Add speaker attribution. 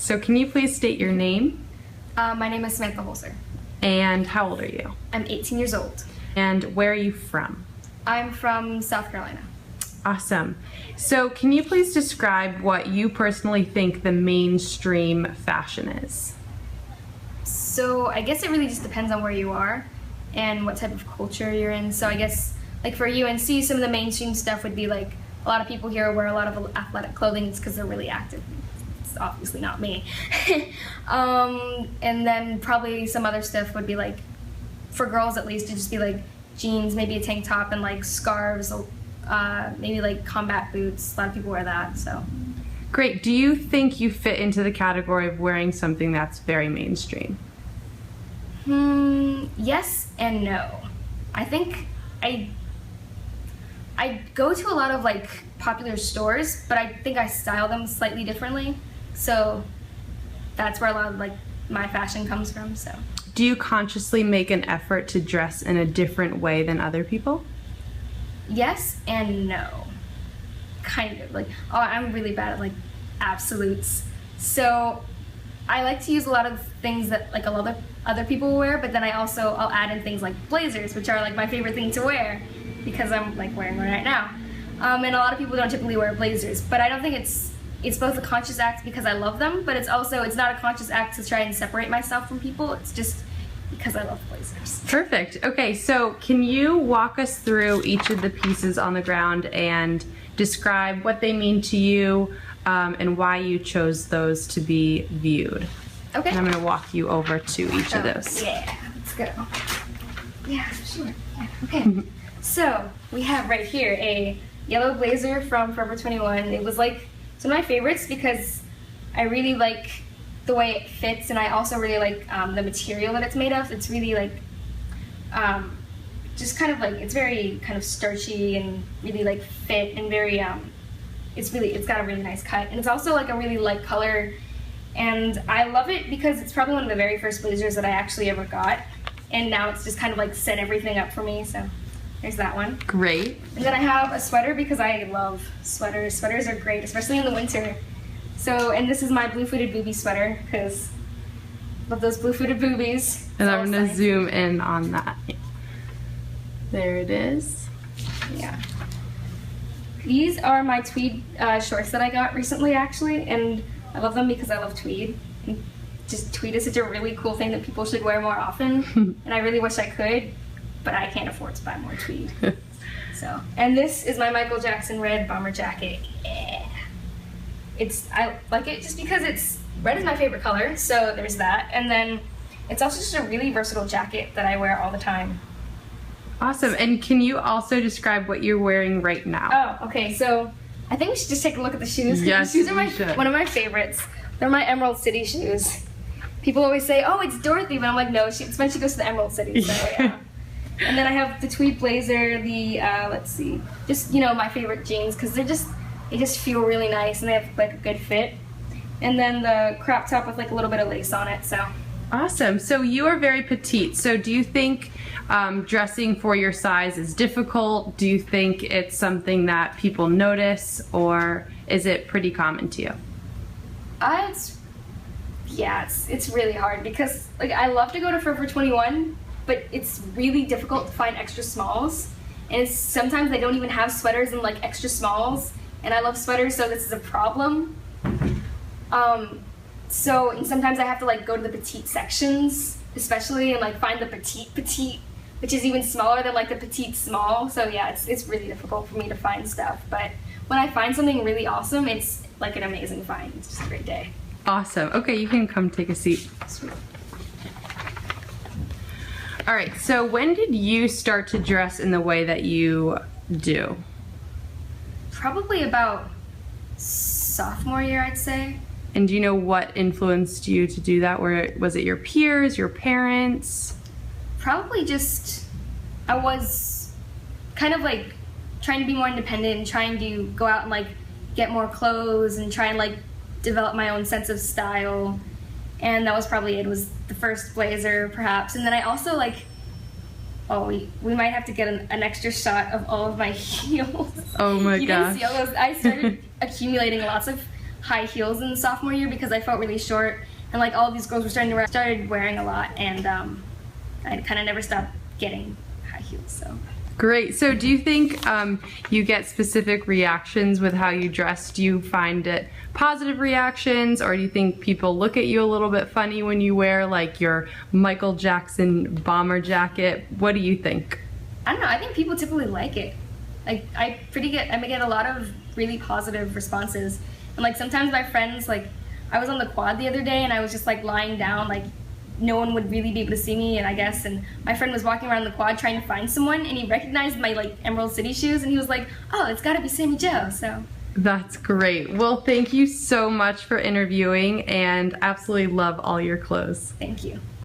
Speaker 1: So can you please state your name?
Speaker 2: My name is Samantha Holzer.
Speaker 1: And how old are you?
Speaker 2: I'm 18 years old.
Speaker 1: And where are you from?
Speaker 2: I'm from South Carolina.
Speaker 1: Awesome. So can you please describe what you personally think the mainstream fashion is?
Speaker 2: So I guess it really just depends on where you are and what type of culture you're in. So I guess like for UNC, some of the mainstream stuff would be like a lot of people here wear a lot of athletic clothing. It's because they're really active. It's obviously not me. And then probably some other stuff would be like, for girls at least, it'd just be like jeans, maybe a tank top, and like scarves, maybe like combat boots. A lot of people wear that, so.
Speaker 1: Great. Do you think you fit into the category of wearing something that's very mainstream?
Speaker 2: Yes and no. I think I go to a lot of like popular stores, but I think I style them slightly differently. So that's where a lot of like my fashion comes from, so.
Speaker 1: Do you consciously make an effort to dress in a different way than other people?
Speaker 2: Yes and no. Kind of. Like, I'm really bad at like absolutes. So I like to use a lot of things that like a lot of other people wear, but then I'll add in things like blazers, which are like my favorite thing to wear because I'm like wearing one right now. And a lot of people don't typically wear blazers, but I don't think it's both a conscious act because I love them, but it's not a conscious act to try and separate myself from people. It's just because I love blazers.
Speaker 1: Perfect. Okay, so can you walk us through each of the pieces on the ground and describe what they mean to you and why you chose those to be viewed?
Speaker 2: Okay.
Speaker 1: And I'm going to walk you over to each of those.
Speaker 2: Yeah, let's go. Yeah, sure. Yeah, okay. So we have right here a yellow blazer from Forever 21. It was like it's one of my favorites because I really like the way it fits, and I also really like the material that it's made of. It's really like just kind of like it's very kind of starchy and really like fit and very it's got a really nice cut, and it's also like a really light color, and I love it because it's probably one of the very first blazers that I actually ever got, and now it's just kind of like set everything up for me. So there's that one.
Speaker 1: Great.
Speaker 2: And then I have a sweater because I love sweaters. Sweaters are great, especially in the winter. So, and this is my blue-footed booby sweater because I love those blue-footed boobies.
Speaker 1: And I'm going to zoom in on that. There it is.
Speaker 2: Yeah. These are my tweed shorts that I got recently, actually, and I love them because I love tweed. And just tweed is such a really cool thing that people should wear more often, and I really wish I could, but I can't afford to buy more tweed. So, and this is my Michael Jackson red bomber jacket. Yeah. I like it just because red is my favorite color, so there's that. And then it's also just a really versatile jacket that I wear all the time.
Speaker 1: Awesome. And can you also describe what you're wearing right now?
Speaker 2: Oh, okay. So I think we should just take a look at the shoes.
Speaker 1: Yes,
Speaker 2: the shoes are one of my favorites. They're my Emerald City shoes. People always say, "Oh, it's Dorothy," but I'm like, no, it's when she goes to the Emerald City. So yeah. And then I have the tweed blazer, the let's see, just my favorite jeans because they just feel really nice and they have like a good fit. And then the crop top with like a little bit of lace on it. So
Speaker 1: awesome. So you are very petite. So do you think dressing for your size is difficult? Do you think it's something that people notice, or is it pretty common to you?
Speaker 2: It's really hard because like I love to go to Forever 21, but it's really difficult to find extra smalls, and sometimes they don't even have sweaters in like extra smalls, and I love sweaters, so this is a problem. And sometimes I have to like go to the petite sections, especially, and like find the petite, which is even smaller than like the petite small. So yeah, it's really difficult for me to find stuff, but when I find something really awesome, it's like an amazing find. It's just a great day.
Speaker 1: Awesome. Okay, you can come take a seat.
Speaker 2: Sweet.
Speaker 1: All right, so when did you start to dress in the way that you do?
Speaker 2: Probably about sophomore year, I'd say.
Speaker 1: And do you know what influenced you to do that? Was it your peers, your parents?
Speaker 2: Probably just, I was kind of like trying to be more independent and trying to go out and like get more clothes and try and like develop my own sense of style. And that was probably it. Was the first blazer perhaps. And then I also like, we might have to get an extra shot of all of my heels.
Speaker 1: Oh my
Speaker 2: You
Speaker 1: gosh.
Speaker 2: didn't see all those. I started accumulating lots of high heels in sophomore year because I felt really short, and like all of these girls were started wearing a lot, and I kind of never stopped getting high heels. So.
Speaker 1: Great. So do you think you get specific reactions with how you dress? Do you find it positive reactions, or do you think people look at you a little bit funny when you wear like your Michael Jackson bomber jacket? What do you think?
Speaker 2: I don't know. I think people typically like it. Like I get a lot of really positive responses, and like sometimes my friends, like I was on the quad the other day and I was just like lying down, like no one would really be able to see me, and I guess, and my friend was walking around the quad trying to find someone, and he recognized my like Emerald City shoes, and he was like, oh, it's got to be Sami Jo. So
Speaker 1: that's great. Well, thank you so much for interviewing, and absolutely love all your clothes.
Speaker 2: Thank you.